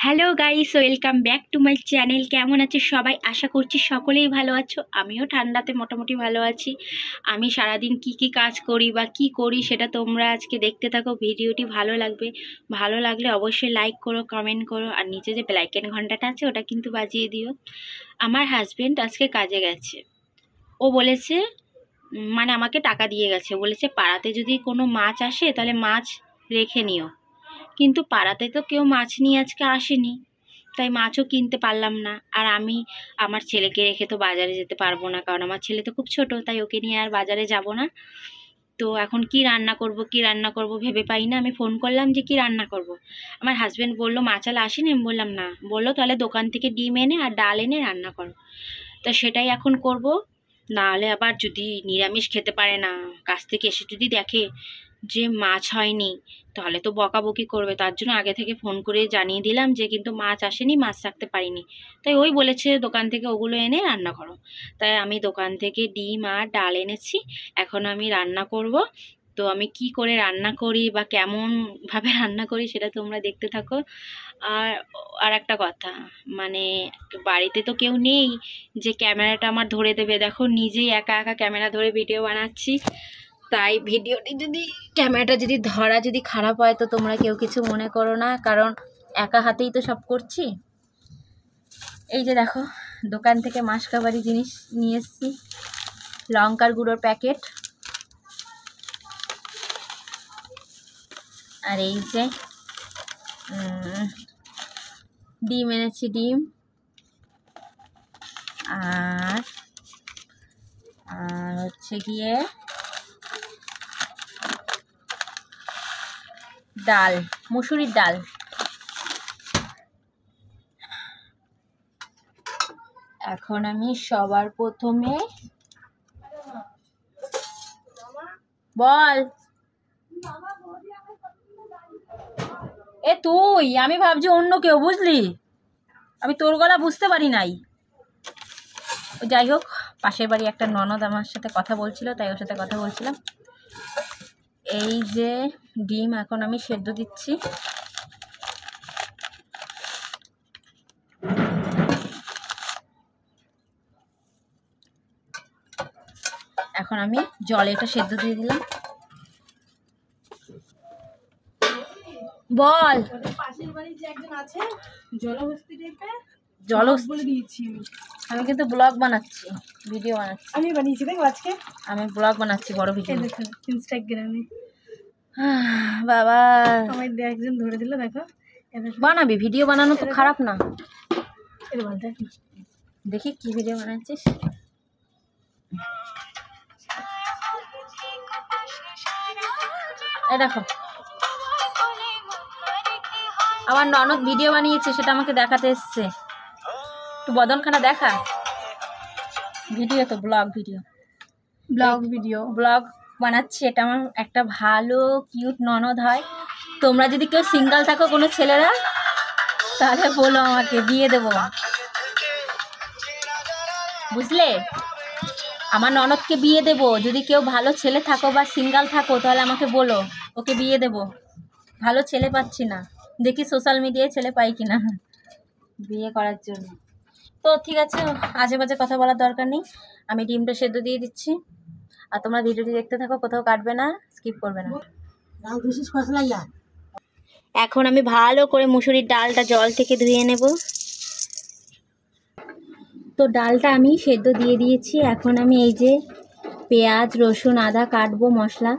Hello guys, welcome back to my channel. কেমন আছে সবাই? আশা করছি সকলেই ভালো আছো। আমিও ঠান্ডাতে মোটামুটি ভালো আছি। আমি সারাদিন কি কাজ করি বা কি করি সেটা তোমরা আজকে দেখতে থাকো। ভিডিওটি ভালো লাগবে। ভালো লাগলে অবশ্যই লাইক করো, কমেন্ট করো, আর নিচে যে বেল আইকন ঘন্টাটা আছে ওটা কিন্তু বাজিয়ে দিও। আমার হাজবেন্ড আজকে কাজে গেছে। ও বলেছে মানে আমাকে টাকা দিয়ে গেছে, বলেছে পাড়াতে যদি কোনো মাছ আসে তাহলে মাছ রেখে নিও। কিন্তু পাড়াতে তো কেউ মাছ নিয়ে আজকে আসেনি, তাই মাছও কিনতে পারলাম না। আর আমি আমার ছেলেকে রেখে তো বাজারে যেতে পারবো না, কারণ আমার ছেলে তো খুব ছোট, তাই ওকে নিয়ে আর বাজারে যাব না। তো এখন কি রান্না করব ভেবে পাই না। আমি ফোন করলাম যে কি রান্না করব। আমার হাজব্যান্ড বললো মাছালা আসেনি। আমি বললাম না। বললো তাহলে দোকান থেকে ডিম এনে আর ডাল এনে রান্না করো। তো সেটাই এখন করব। নাহলে আবার যদি নিরামিষ খেতে পারে না, কাছ থেকে এসে যদি দেখে যে মাছ হয়নি, তাহলে তো বকাবকি করবে। তার জন্য আগে থেকে ফোন করে জানিয়ে দিলাম যে কিন্তু মাছ আসেনি, মাছ রাখতে পারিনি। তাই ওই বলেছে দোকান থেকে ওগুলো এনে রান্না করো। তাই আমি দোকান থেকে ডিম আর ডাল এনেছি। এখন আমি রান্না করব। তো আমি কি করে রান্না করি বা কেমনভাবে রান্না করি সেটা তোমরা দেখতে থাকো। আর আর একটা কথা, মানে বাড়িতে তো কেউ নেই যে ক্যামেরাটা আমার ধরে দেবে। দেখো নিজেই একা একা ক্যামেরা ধরে ভিডিও বানাচ্ছি। তাই ভিডিওটি ক্যামেরাটা যদি খারাপ হয় তো তোমরা কেউ কিছু মনে করো না, কারণ একা হাতেই তো সব করছি। এই যে দেখো, দোকান থেকে মাসকাবারি জিনিস নিয়ে এসেছি। লঙ্কার গুঁড়োর প্যাকেট, আর এই যে ডিম এনেছি, ডিম আর হচ্ছে গিয়ে ডাল, মুসুরির ডাল। এখন আমি সবার প্রথমে বল তুই, আমি ভাবছি অন্য কেউ, বুঝলি? আমি তোর গলা বুঝতে পারি নাই। যাই হোক, পাশের বাড়ি একটা ননদ আমার সাথে কথা বলছিল, তাই ওর সাথে কথা বলছিলাম। এই যে ডিম এখন আমি সেদ্ধ দিচ্ছি। এখন আমি জলে এটা সেদ্ধ দিয়ে দিলাম। বল। পাশের বাড়ি যে একজন আছে জলহস্তি টাইপের, জলহস্তি বলে দিয়েছি। আমি কিন্তু ব্লগ বানাচ্ছি, ভিডিও বানাচ্ছি। আমি বানিয়েছি, দেখো আজকে আমি ব্লগ বানাচ্ছি, বড় ভিডিও। দেখো ইনস্টাগ্রামে। বাবা আমার একজন ধরে দিল, দেখো। বানাবি, ভিডিও বানানো তো খারাপ না। দেখি কি ভিডিও বানাচ্ছিস। এই দেখো, আমার ননদ ভিডিও বানিয়েছে, সেটা আমাকে দেখাতে এসছে। একটু বদনখানা দেখা। ভিডিও তো ব্লগ বানাচ্ছি। এটা আমার একটা ভালো কিউট ননদ হয়। তোমরা যদি কেউ সিঙ্গেল থাকো, কোনো ছেলেরা, তাহলে বলো, আমাকে বিয়ে দেবো, বুঝলে? আমার ননদকে বিয়ে দেবো। যদি কেউ ভালো ছেলে থাকো বা সিঙ্গেল থাকো তাহলে আমাকে বলো, ওকে বিয়ে দেবো। ভালো ছেলে পাচ্ছি না, দেখি সোশ্যাল মিডিয়ায় ছেলে পাই কিনা বিয়ে করার জন্য। তো ঠিক আছে, আজে বাজে কথা বলার দরকার নেই। আমি ডিমটা সেদ্ধ দিয়ে দিচ্ছি, আর তোমরা ভিডিওটি দেখতে থাকো, কোথাও কাটবে না, স্কিপ করবে না। এখন আমি ভালো করে মুসুরির ডালটা জল থেকে ধুয়ে নেব। তো ডালটা আমি সেদ্ধ দিয়ে দিয়েছি। এখন আমি এই যে পেঁয়াজ, রসুন, আদা কাটবো, মশলা।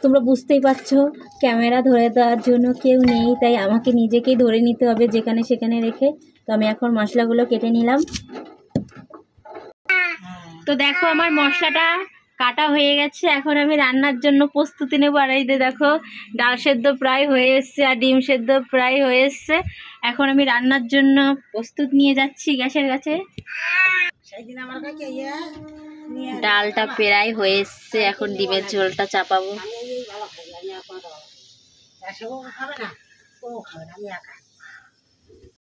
তোমরা বুঝতেই পারছো ক্যামেরা ধরে দেওয়ার জন্য কেউ নেই, তাই আমাকে নিজেকেই ধরে নিতে হবে যেখানে সেখানে রেখে। তো আমি এখন মশলাগুলো কেটে নিলাম। তো দেখো, আমার মশলাটা কাটা হয়ে গেছে। এখন আমি রান্নার জন্য প্রস্তুতি নেবো। আর এই যে দেখো, ডাল সেদ্ধ প্রায় হয়ে এসছে আর ডিম সেদ্ধ প্রায় হয়ে এসছে। এখন আমি রান্নার জন্য প্রস্তুত নিয়ে যাচ্ছি গ্যাসের কাছে। ডালটা প্রায় হয়ে এসছে, এখন ডিমের ঝোলটা চাপাবো।